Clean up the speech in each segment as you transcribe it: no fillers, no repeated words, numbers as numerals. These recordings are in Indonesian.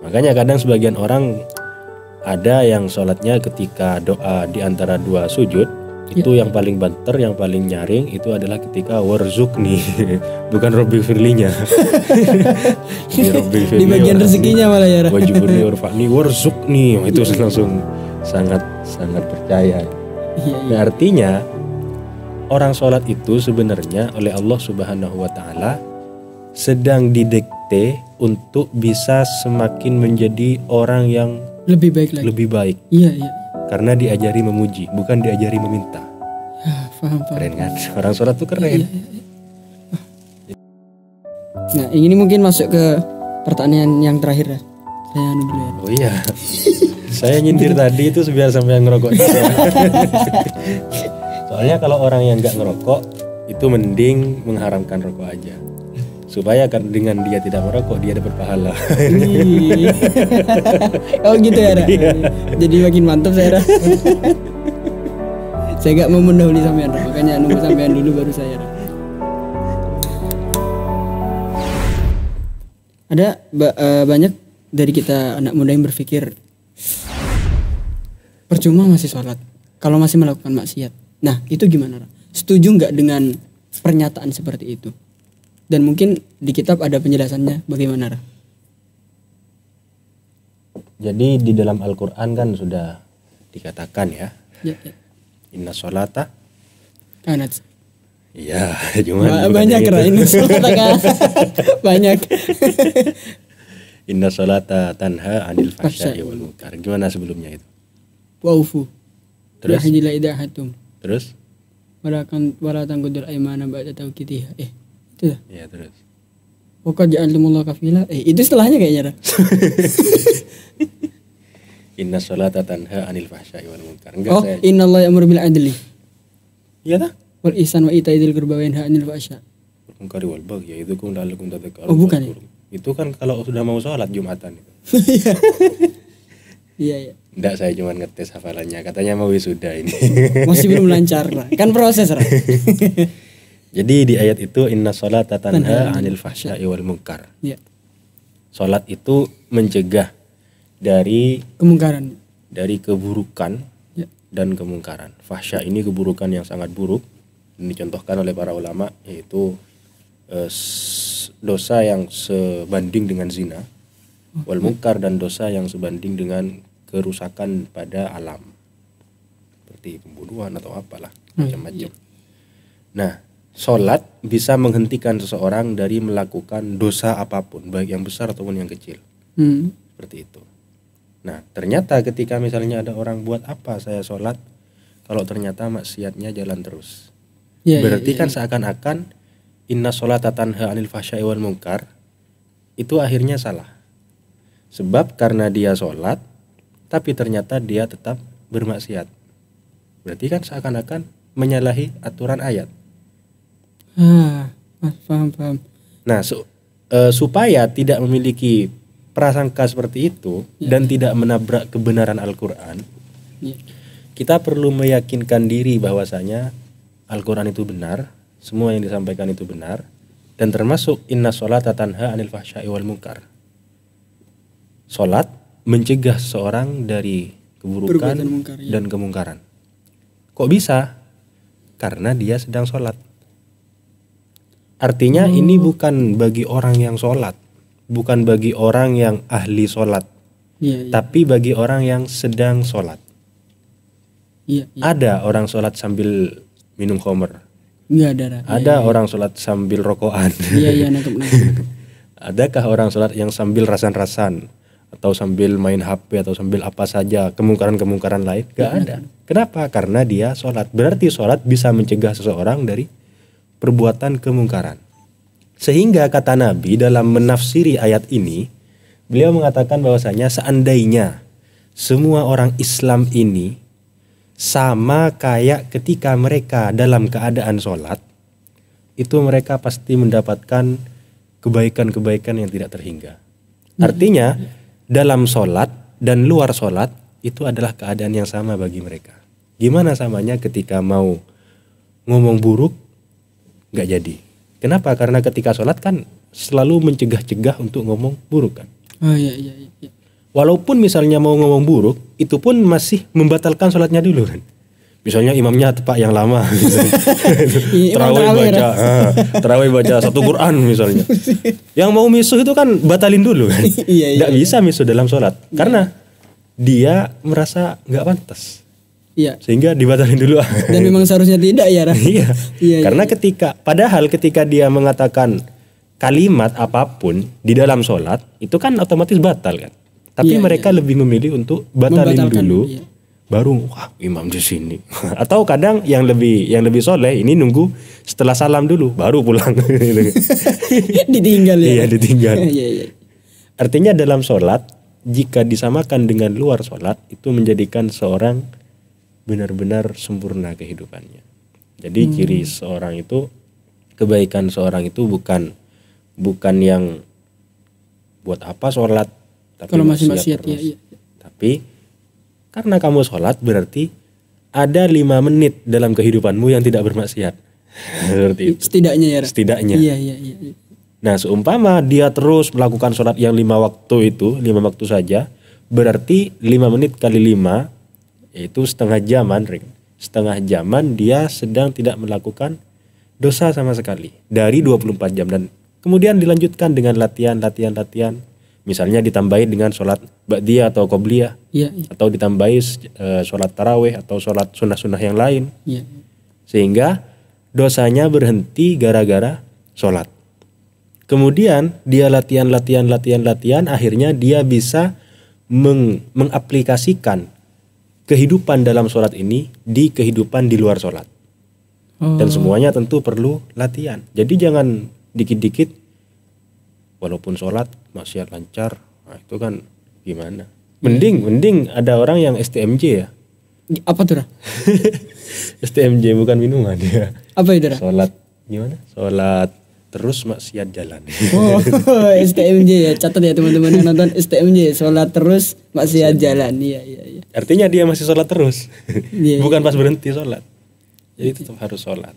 Makanya kadang sebagian orang ada yang sholatnya ketika doa di antara dua sujud, itu yang paling banter, yang paling nyaring itu adalah ketika warzukni, bukan Robbi Firlinya. Di bagian rezekinya malah ya. Wajiburni warfa'ni warzukni, itu langsung sangat percaya. Nah, artinya orang sholat itu sebenarnya oleh Allah Subhanahu wa Ta'ala sedang didikte untuk bisa semakin menjadi orang yang lebih baik lagi. Lebih baik. Iya. Karena diajari memuji, bukan diajari meminta. Ya, paham. Keren kan? Orang sholat tuh keren. Iya. Nah, ini mungkin masuk ke pertanyaan yang terakhir ya. Saya anu dulu ya. Oh iya. Saya nyindir tadi itu biar sampai yang ngerokok. Soalnya kalau orang yang nggak ngerokok itu mending mengharamkan rokok aja. Supaya kan dengan dia tidak merokok dia dapat pahala. Oh gitu ya, Ra? Jadi makin mantap saya, Ra. Saya gak mau mendahului sampean, Ra. Makanya nunggu sampean dulu baru saya, Ra. Ada banyak dari kita anak muda yang berpikir percuma masih sholat kalau masih melakukan maksiat. Nah itu gimana, Ra? Setuju gak dengan pernyataan seperti itu? Dan mungkin di kitab ada penjelasannya bagaimana, Ra? Jadi di dalam Al-Quran kan sudah dikatakan ya. Inna sholata kanat. Iya, cuman banyak, Ra. Inna sholata kan. Banyak. Inna sholata tanha anil fahsya'i wal munkar. Gimana sebelumnya itu? Waufu. Terus? Yahjila idahatum. Terus? Wala tangkudul aimana ba'da tawkitiha. Itu dah. Iya, terus. Waqad ja'altumullah kafila. Itu setelahnya kayaknya, Ra. Inna sholata tanha anil fahsya'i wal munkar. Oh, innallaha ya'muru bil adli. Iya dah. Wal ihsan wa ita'i dzil qurba wa yanha 'anil fahsya'. Wal munkari wal baghi ya'idukum la'allakum tadhakkarun. Oh, bukan ya? Itu kan kalau sudah mau sholat Jumatan itu. Iya. Enggak, saya cuma ngetes hafalannya. Katanya mau wisuda ini. Masih belum lancar, Ra. Kan proses, Ra. Jadi di ayat itu inna sholata tanha anil fahsya'i wal munkar. Iya. Sholat itu mencegah dari kemungkaran, dari keburukan dan kemungkaran. Fahsya ini keburukan yang sangat buruk. Ini dicontohkan oleh para ulama, yaitu dosa yang sebanding dengan zina, wal munkar, dan dosa yang sebanding dengan kerusakan pada alam, seperti pembunuhan atau apalah macam-macam. Nah, sholat bisa menghentikan seseorang dari melakukan dosa apapun, baik yang besar ataupun yang kecil. Seperti itu. Nah, ternyata ketika misalnya ada orang, buat apa saya sholat kalau ternyata maksiatnya jalan terus. Berarti kan seakan-akan inna sholata tanha anil fahsya'i wal munkar itu akhirnya salah. Sebab karena dia sholat tapi ternyata dia tetap bermaksiat. Berarti kan seakan-akan menyalahi aturan ayat. Paham. Nah, supaya tidak memiliki prasangka seperti itu dan tidak menabrak kebenaran Al-Quran, kita perlu meyakinkan diri bahwasanya Al-Quran itu benar, semua yang disampaikan itu benar, dan termasuk inna sholata tanha anil fahsya'i wal munkar. Sholat mencegah seorang dari keburukan dan kemungkaran. Kok bisa? Karena dia sedang sholat. Artinya ini bukan bagi orang yang sholat, bukan bagi orang yang ahli sholat, tapi bagi orang yang sedang sholat. Ada orang sholat sambil minum khamr. Ada orang sholat sambil rokokan. Nangkep. Adakah orang sholat yang sambil rasan-rasan atau sambil main HP atau sambil apa saja, kemungkaran-kemungkaran lain? Gak ada. Kenapa? Karena dia sholat. Berarti sholat bisa mencegah seseorang dari perbuatan kemungkaran. Sehingga kata Nabi dalam menafsiri ayat ini, beliau mengatakan bahwasanya seandainya semua orang Islam ini sama kayak ketika mereka dalam keadaan sholat, itu mereka pasti mendapatkan kebaikan-kebaikan yang tidak terhingga. Artinya dalam sholat dan luar sholat itu adalah keadaan yang sama bagi mereka. Gimana samanya ketika mau ngomong buruk gak jadi. Kenapa? Karena ketika sholat kan selalu mencegah-cegah untuk ngomong buruk kan. walaupun misalnya mau ngomong buruk, itu pun masih membatalkan sholatnya dulu kan. Misalnya imamnya tepak yang lama, misalnya. Terawih baca satu Quran misalnya. Yang mau misuh itu kan batalin dulu kan. Nggak bisa misuh dalam sholat karena dia merasa nggak pantas. Iya. Sehingga dibatalin dulu. Dan memang seharusnya tidak ya. Iya. Karena ketika dia mengatakan kalimat apapun di dalam sholat itu kan otomatis batal kan. Tapi mereka lebih memilih untuk batalin dulu. Iya. Baru wah imam di sini. Atau kadang yang lebih soleh ini nunggu setelah salam dulu baru pulang. Ditinggal ya. Iya, ditinggal. Artinya dalam sholat jika disamakan dengan luar sholat itu menjadikan seorang benar-benar sempurna kehidupannya. Jadi ciri seorang itu, kebaikan seorang itu bukan yang buat apa sholat tapi kalau masih maksiat terus. Ya. Tapi karena kamu sholat berarti ada 5 menit dalam kehidupanmu yang tidak bermaksiat. Seperti itu. Setidaknya ya. Setidaknya. Iya. Nah seumpama dia terus melakukan sholat yang 5 waktu itu, 5 waktu saja, berarti 5 menit kali 5 yaitu setengah jaman dia sedang tidak melakukan dosa sama sekali dari 24 jam. Dan kemudian dilanjutkan dengan latihan. Misalnya ditambahi dengan sholat ba'diyah atau qobliyah, atau ditambahi sholat tarawih atau sholat sunnah-sunnah yang lain, sehingga dosanya berhenti gara-gara sholat. Kemudian dia latihan, akhirnya dia bisa mengaplikasikan kehidupan dalam sholat ini di kehidupan di luar sholat. Dan semuanya tentu perlu latihan. Jadi jangan dikit-dikit walaupun sholat maksiat lancar, nah itu kan gimana? Mending ada orang yang STMJ ya. Apa tuh? STMJ bukan minuman ya. Apa itu? Sholat gimana? Sholat terus maksiat jalan. STMJ ya, catat ya teman-teman yang nonton STMJ, sholat terus maksiat jalan. Iya. Artinya dia masih sholat terus, bukan pas berhenti sholat. Jadi tetap harus sholat.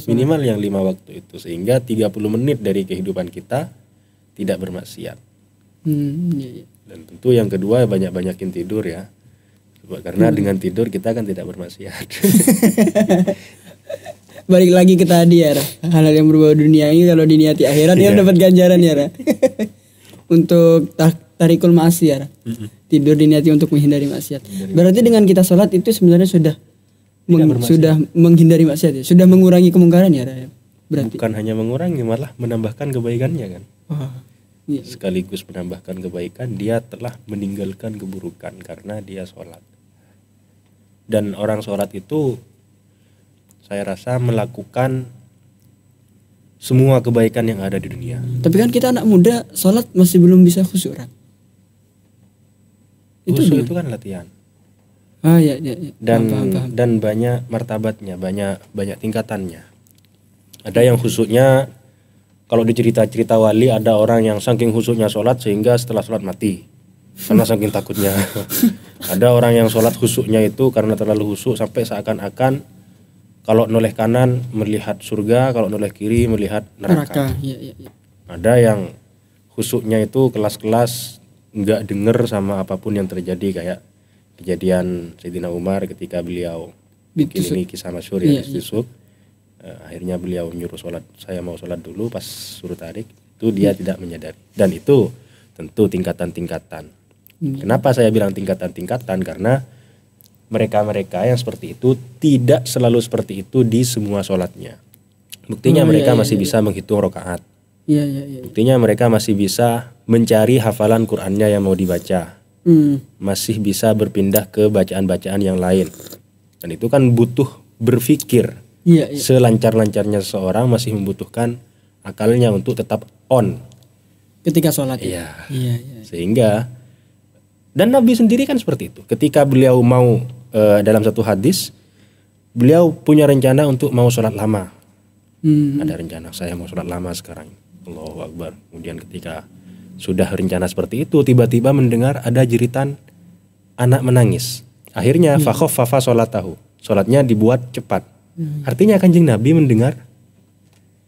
Minimal yang 5 waktu itu, sehingga 30 menit dari kehidupan kita tidak bermaksiat. Dan tentu yang kedua banyak-banyakin tidur ya. Karena dengan tidur kita kan tidak bermaksiat. Balik lagi ke tadi ya, hal-hal yang berbau dunia ini kalau diniati akhirat ya dapat ganjaran ya. Untuk tarikul maksiat. Tidur diniati untuk menghindari maksiat. Berarti dengan kita sholat itu sebenarnya sudah menghindari maksiat ya, sudah mengurangi kemungkaran ya. Berarti bukan hanya mengurangi, malah menambahkan kebaikannya kan. Sekaligus menambahkan kebaikan, dia telah meninggalkan keburukan karena dia sholat. Dan orang sholat itu saya rasa melakukan semua kebaikan yang ada di dunia. Tapi kan kita anak muda sholat masih belum bisa khusyuk. Khusyuk itu kan latihan. Iya. Dan banyak martabatnya, banyak tingkatannya. Ada yang khusyuknya, kalau di cerita-cerita wali ada orang yang saking khusyuknya sholat sehingga setelah sholat mati karena saking takutnya. Ada orang yang sholat khusyuknya itu karena terlalu khusyuk sampai seakan-akan kalau noleh kanan melihat surga, kalau noleh kiri melihat neraka. Iya. Ada yang khusyuknya itu kelas-kelas nggak dengar sama apapun yang terjadi, kayak kejadian Sayyidina Umar ketika beliau bikin ini kisah masyhur ya, Yusuf. Akhirnya beliau menyuruh sholat, saya mau sholat dulu, pas suruh tarik itu dia tidak menyadari. Dan itu tentu tingkatan-tingkatan. Kenapa saya bilang tingkatan-tingkatan? Karena mereka-mereka yang seperti itu tidak selalu seperti itu di semua sholatnya. Buktinya mereka masih bisa menghitung rakaat. Buktinya mereka masih bisa mencari hafalan Qur'annya yang mau dibaca. Masih bisa berpindah ke bacaan-bacaan yang lain. Dan itu kan butuh berpikir. Selancar-lancarnya seseorang masih membutuhkan akalnya untuk tetap on ketika sholat. Iya. Sehingga, dan Nabi sendiri kan seperti itu. Ketika beliau mau dalam satu hadis, beliau punya rencana untuk mau sholat lama. Ada rencana, saya mau sholat lama sekarang. Allahu Akbar. Kemudian ketika sudah rencana seperti itu, tiba-tiba mendengar ada jeritan anak menangis. Akhirnya fakhaffafa sholatahu, sholatnya dibuat cepat. Artinya Kanjeng Nabi mendengar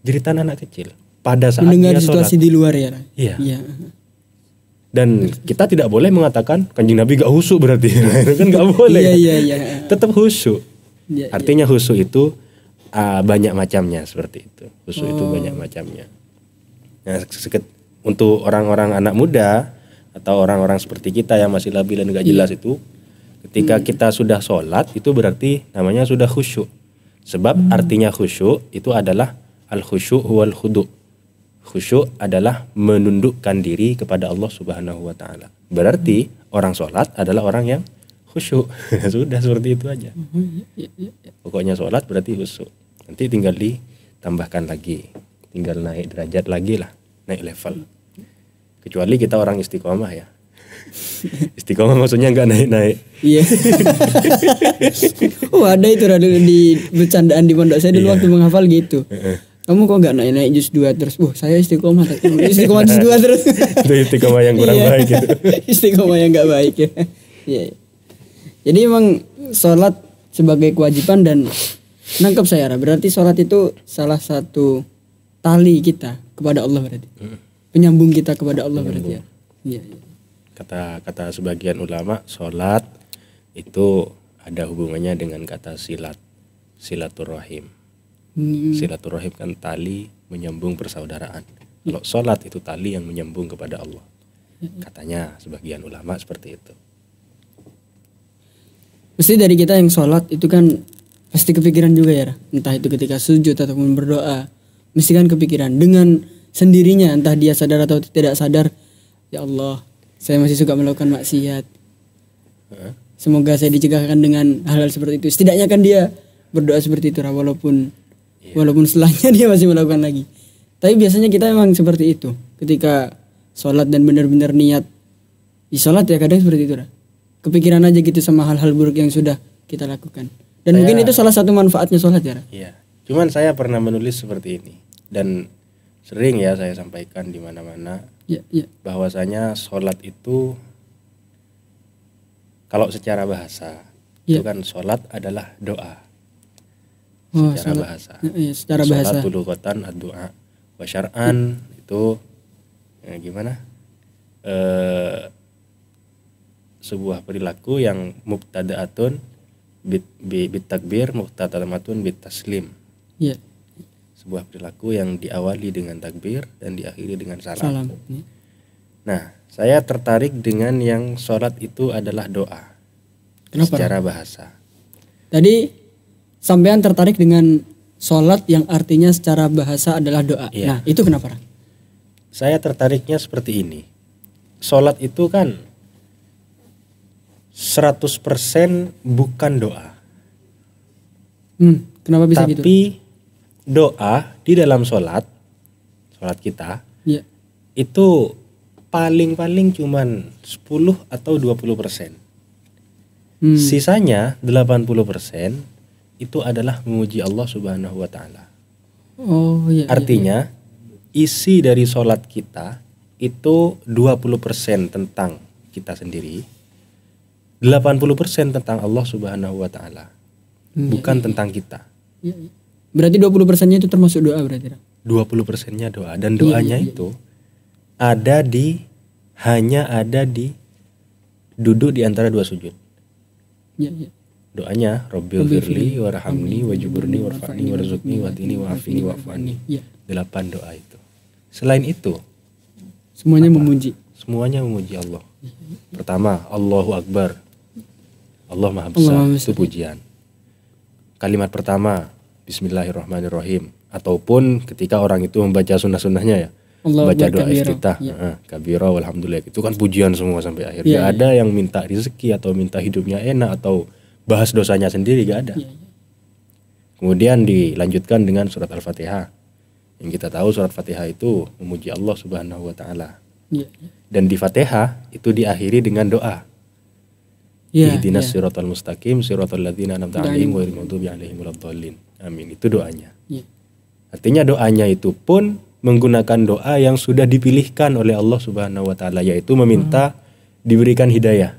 jeritan anak kecil pada saat mendengar dia situasi sholat. Di luar ya. Iya. Dan kita tidak boleh mengatakan Kanjeng Nabi gak khusyuk berarti. Itu kan gak boleh. Iya. Tetap khusyuk. Iya, Artinya khusyuk itu banyak macamnya seperti itu. Khusyuk itu banyak macamnya. Nah, untuk orang-orang anak muda atau orang-orang seperti kita yang masih labil dan gak jelas itu, ketika kita sudah sholat itu berarti namanya sudah khusyuk. Sebab artinya khusyuk itu adalah al-khusyuk wal khudu'. Khusyuk adalah menundukkan diri kepada Allah Subhanahu wa taala. Berarti orang sholat adalah orang yang khusyuk. Sudah seperti itu aja. Pokoknya sholat berarti khusyuk. Nanti tinggal ditambahkan lagi. Tinggal naik derajat lagi lah. Naik level. Kecuali kita orang istiqomah ya. Istiqomah maksudnya nggak naik-naik. Iya. Oh ada itu di bercandaan di pondok saya dulu waktu menghafal gitu. Kamu kok nggak naik-naik juz 2 terus? Saya istiqomah. Istiqomah juz 2 terus. Itu istiqomah yang kurang baik gitu. Istiqomah yang nggak baik ya. Iya. Jadi emang sholat sebagai kewajiban dan nangkep saya berarti sholat itu salah satu tali kita kepada Allah berarti. Penyambung kita kepada Allah berarti ya. Iya. Kata sebagian ulama, sholat itu ada hubungannya dengan kata silaturahim. Silaturahim kan tali menyambung persaudaraan. Kalau sholat itu tali yang menyambung kepada Allah. Katanya sebagian ulama seperti itu. Mesti dari kita yang sholat itu kan pasti kepikiran juga ya, entah itu ketika sujud ataupun berdoa, mesti kan kepikiran dengan sendirinya, entah dia sadar atau tidak sadar, ya Allah, saya masih suka melakukan maksiat. Semoga saya dicegahkan dengan hal-hal seperti itu. Setidaknya kan dia berdoa seperti itu, walaupun setelahnya dia masih melakukan lagi. Tapi biasanya kita emang seperti itu, ketika sholat dan benar-benar niat di sholat ya kadang seperti itu. Kepikiran aja gitu sama hal-hal buruk yang sudah kita lakukan. Dan mungkin itu salah satu manfaatnya sholat ya. Iya. Cuman saya pernah menulis seperti ini dan sering ya saya sampaikan di mana-mana. Ya. Bahwasanya sholat itu kalau secara bahasa itu kan sholat adalah doa. Secara bahasa. Secara bahasa. Sholat lughatan ad-du'a wa syar'an itu gimana? Sebuah perilaku yang mubtada'atun bit takbir muqtatamatun bit taslim. Iya. Sebuah perilaku yang diawali dengan takbir dan diakhiri dengan salam. Nah, saya tertarik dengan yang sholat itu adalah doa. Kenapa? Secara bahasa. Tadi sampean tertarik dengan sholat yang artinya secara bahasa adalah doa. Iya. Nah, itu kenapa? Saya tertariknya seperti ini. Sholat itu kan 100% bukan doa. Kenapa bisa gitu? Tapi doa di dalam sholat kita itu paling cuman 10 atau 20%. Sisanya 80% itu adalah memuji Allah Subhanahu wa taala. Artinya isi dari sholat kita itu 20% tentang kita sendiri, 80% tentang Allah Subhanahu wa taala. Bukan tentang kita. Berarti 20%-nya itu termasuk doa berarti? 20%-nya doa dan doanya itu hanya ada di duduk di antara dua sujud. Doanya Rabbighfirli warhamni wajburni warfa'ni warzuqni wahdini wa'afini wa'fani. 8 doa itu. Selain itu semuanya memuji. Semuanya memuji Allah. Pertama, Allahu Akbar. Allah Maha Besar, itu pujian. Kalimat pertama, Bismillahirrahmanirrahim. Ataupun ketika orang itu membaca sunnah-sunnahnya ya, baca doa iftitah, kabira walhamdulillah, itu kan pujian semua sampai akhir. Gak ada yang minta rezeki atau minta hidupnya enak atau bahas dosanya sendiri, gak ada. Kemudian dilanjutkan dengan surat Al-Fatihah. Yang kita tahu surat Fatihah itu memuji Allah Subhanahu wa taala. Dan di Fatihah itu diakhiri dengan doa. Ihdinas siratal mustaqim siratal ladzina an'amta 'alaihim ghairil maghdubi 'alaihim waladdallin. Amin. Itu doanya. Artinya doanya itu pun menggunakan doa yang sudah dipilihkan oleh Allah Subhanahu wa taala, yaitu meminta diberikan hidayah.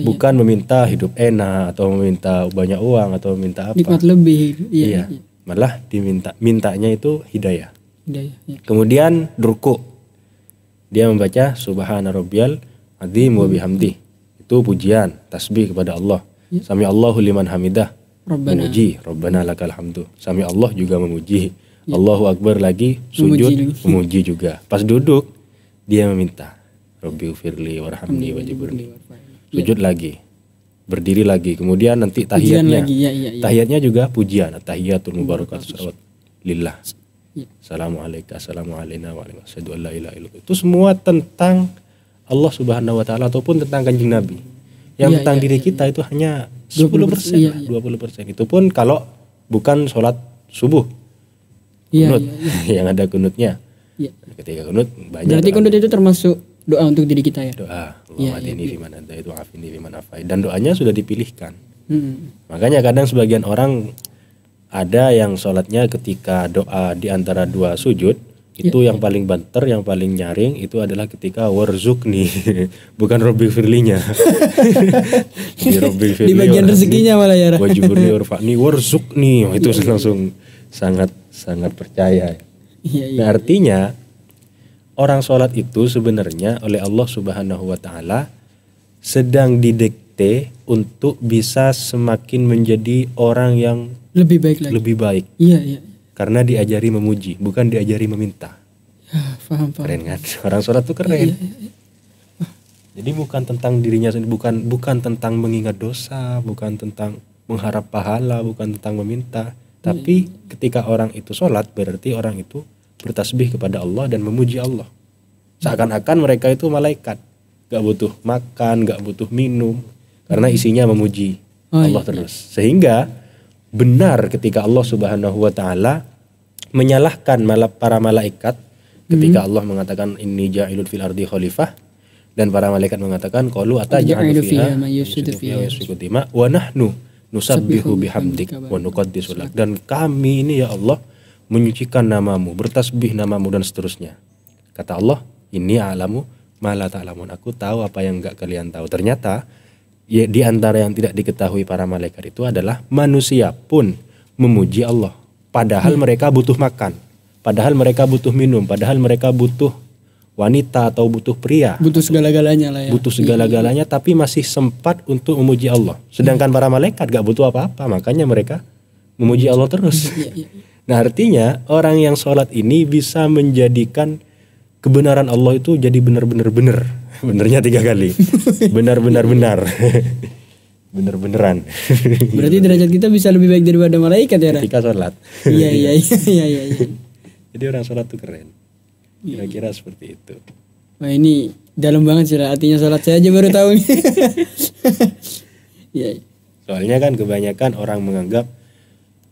Bukan meminta hidup enak atau meminta banyak uang atau meminta apa. Nikmat lebih. Malah mintanya itu hidayah. Kemudian ruku. dia membaca subhana rabbiyal azim wa bihamdi. Itu pujian, tasbih kepada Allah. Sami Allahu liman hamidah, memuji, Rabbana lakal hamdu. Sami Allah juga memuji. Allahu akbar lagi, sujud, memuji juga. Pas duduk dia meminta, Rabbighfirli warhamni wajburni. Sujud lagi, berdiri lagi, kemudian nanti tahiyatnya. Tahiyatnya juga pujian, tahiyatul mubarakatuh salawat lillah. Assalamualaikum, assalamualaikum warahmatullahi wabarakatuh. Itu semua tentang Allah Subhanahu wa taala ataupun tentang Kanjeng Nabi. Yang tentang diri kita itu hanya 10%, 20%. Itu pun kalau bukan sholat subuh. Kunut yang ada kunutnya. Ketika kunut banyak. Berarti kunut itu termasuk doa untuk diri kita ya. Doa. Allahumma fiman hadait wa afini fiman afait. Dan doanya sudah dipilihkan. Makanya kadang sebagian orang ada yang sholatnya ketika doa di antara dua sujud itu yang paling banter, yang paling nyaring itu adalah ketika warzukni, bukan Rabbighfirlinya. Di bagian rezekinya malah ya. Wajibni warfa'ni warzukni, itu langsung sangat percaya. Nah, artinya orang sholat itu sebenarnya oleh Allah Subhanahu wa taala sedang didikte untuk bisa semakin menjadi orang yang lebih baik lagi. Lebih baik. Iya. Karena diajari memuji, bukan diajari meminta. Ya, paham. Keren kan? Orang sholat tuh keren. Iya. Jadi bukan tentang dirinya sendiri, bukan tentang mengingat dosa, bukan tentang mengharap pahala, bukan tentang meminta. Tapi ketika orang itu sholat, berarti orang itu bertasbih kepada Allah dan memuji Allah. Seakan-akan mereka itu malaikat, gak butuh makan, gak butuh minum, karena isinya memuji Allah terus. Sehingga benar ketika Allah Subhanahu wa taala menyalahkan para malaikat ketika Allah mengatakan inni ja'ilun fil ardi khalifah, dan para malaikat mengatakan qalu ataj'alu fiha may yufsidu fiha wa yasfiku dima wa nahnu nusabbihu bihamdik wa nuqaddisu lak, dan kami ini ya Allah menyucikan namamu, bertasbih namamu dan seterusnya. Kata Allah, inni a'lamu ma la ta'lamun, aku tahu apa yang enggak kalian tahu. Ternyata ya, di antara yang tidak diketahui para malaikat itu adalah manusia pun memuji Allah. Padahal mereka butuh makan, padahal mereka butuh minum, padahal mereka butuh wanita atau butuh pria. Butuh segala-galanya lah ya. Butuh segala-galanya tapi masih sempat untuk memuji Allah. Sedangkan para malaikat gak butuh apa-apa, makanya mereka memuji Allah terus. Nah artinya orang yang sholat ini bisa menjadikan kebenaran Allah itu jadi benar-benar benar. Benernya 3 kali. Benar-benar benar. Bener-beneran. Berarti derajat kita bisa lebih baik daripada malaikat ya. Ketika sholat. Iya. Jadi orang sholat tuh keren. Kira-kira seperti itu. Wah ini dalam banget sih lah. Artinya sholat saya aja baru tahu nih. Soalnya kan kebanyakan orang menganggap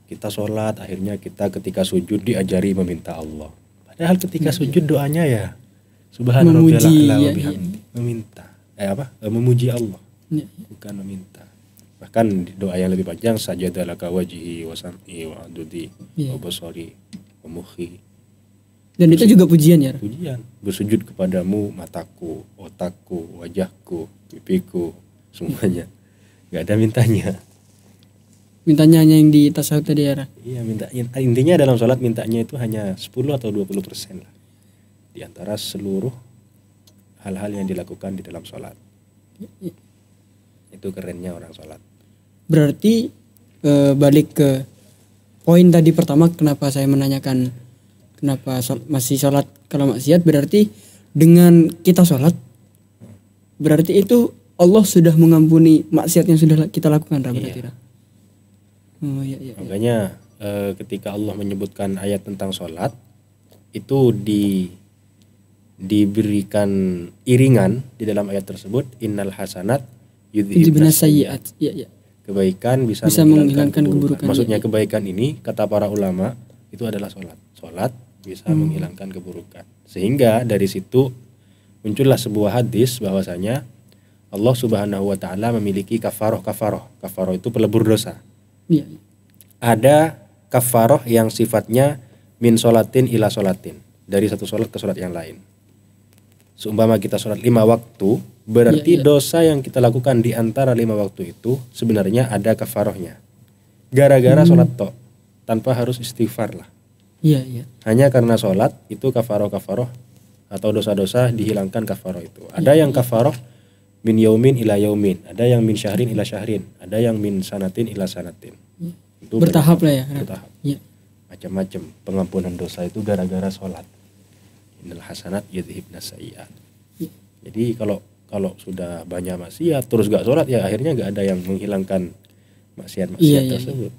kita sholat akhirnya kita ketika sujud diajari meminta Allah. Padahal ketika sujud doanya ya subhanallah wa bihamdi, meminta. Memuji Allah. Bukan meminta. Bahkan doa yang lebih panjang sajadalaka wajhi wa sam'i wa adudi wa basari wa mukhi. Dan itu juga pujian ya? Pujian. Bersujud kepadamu mataku, otakku, wajahku, pipiku, semuanya. Gak ada mintanya. Mintanya hanya yang di tasawuf tadi ya? Iya, intinya dalam sholat mintanya itu hanya 10 atau 20% lah. Di antara seluruh hal-hal yang dilakukan di dalam sholat. Itu kerennya orang sholat. Berarti balik ke poin tadi pertama, kenapa saya menanyakan kenapa masih sholat kalau maksiat, berarti dengan kita sholat berarti itu Allah sudah mengampuni maksiat yang sudah kita lakukan. Berarti iya. Makanya ketika Allah menyebutkan ayat tentang sholat itu diberikan iringan di dalam ayat tersebut, innal hasanat yudhibnas sayyi'at. Iya. Kebaikan bisa menghilangkan keburukan. Maksudnya kebaikan ini kata para ulama itu adalah sholat. Sholat bisa menghilangkan keburukan. Sehingga dari situ muncullah sebuah hadis bahwasanya Allah Subhanahu wa taala memiliki kafaroh. Kafaroh itu pelebur dosa. Iya. Ada kafaroh yang sifatnya min sholatin ila sholatin, dari satu sholat ke sholat yang lain. Seumpama kita sholat 5 waktu, berarti dosa yang kita lakukan di antara 5 waktu itu sebenarnya ada kafarohnya. Gara-gara sholat tok, tanpa harus istighfar lah. Iya. Hanya karena sholat itu kafaroh atau dosa-dosa dihilangkan kafaroh itu. Ada yang kafaroh min yaumin ila yaumin, ada yang min syahrin ila syahrin, ada yang min sanatin ila sanatin. Itu Bertahap lah ya. Bertahap. Iya. Macam-macam pengampunan dosa itu gara-gara sholat. Innal hasanat yudhibna sayyi'at. Jadi kalau sudah banyak maksiat terus gak sholat ya akhirnya gak ada yang menghilangkan maksiat-maksiat tersebut.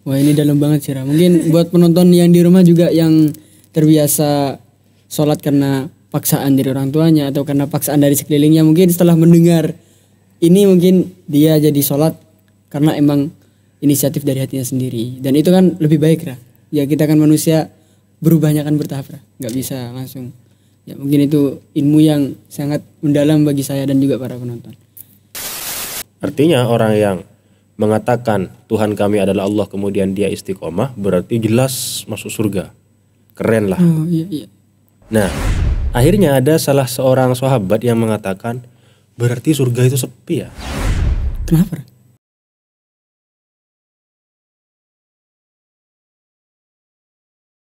Wah ini dalam banget sih Ra. Mungkin buat penonton yang di rumah juga yang terbiasa sholat karena paksaan dari orang tuanya atau karena paksaan dari sekelilingnya, mungkin setelah mendengar ini mungkin dia jadi sholat karena emang inisiatif dari hatinya sendiri, dan itu kan lebih baik Ra. Ya kita kan manusia, berubahnya kan bertahap Ra, nggak bisa langsung. Ya mungkin itu ilmu yang sangat mendalam bagi saya dan juga para penonton. Artinya orang yang mengatakan Tuhan kami adalah Allah kemudian dia istiqomah berarti jelas masuk surga. Keren lah. Oh iya. Nah, akhirnya ada salah seorang sahabat yang mengatakan berarti surga itu sepi ya. Kenapa Ra?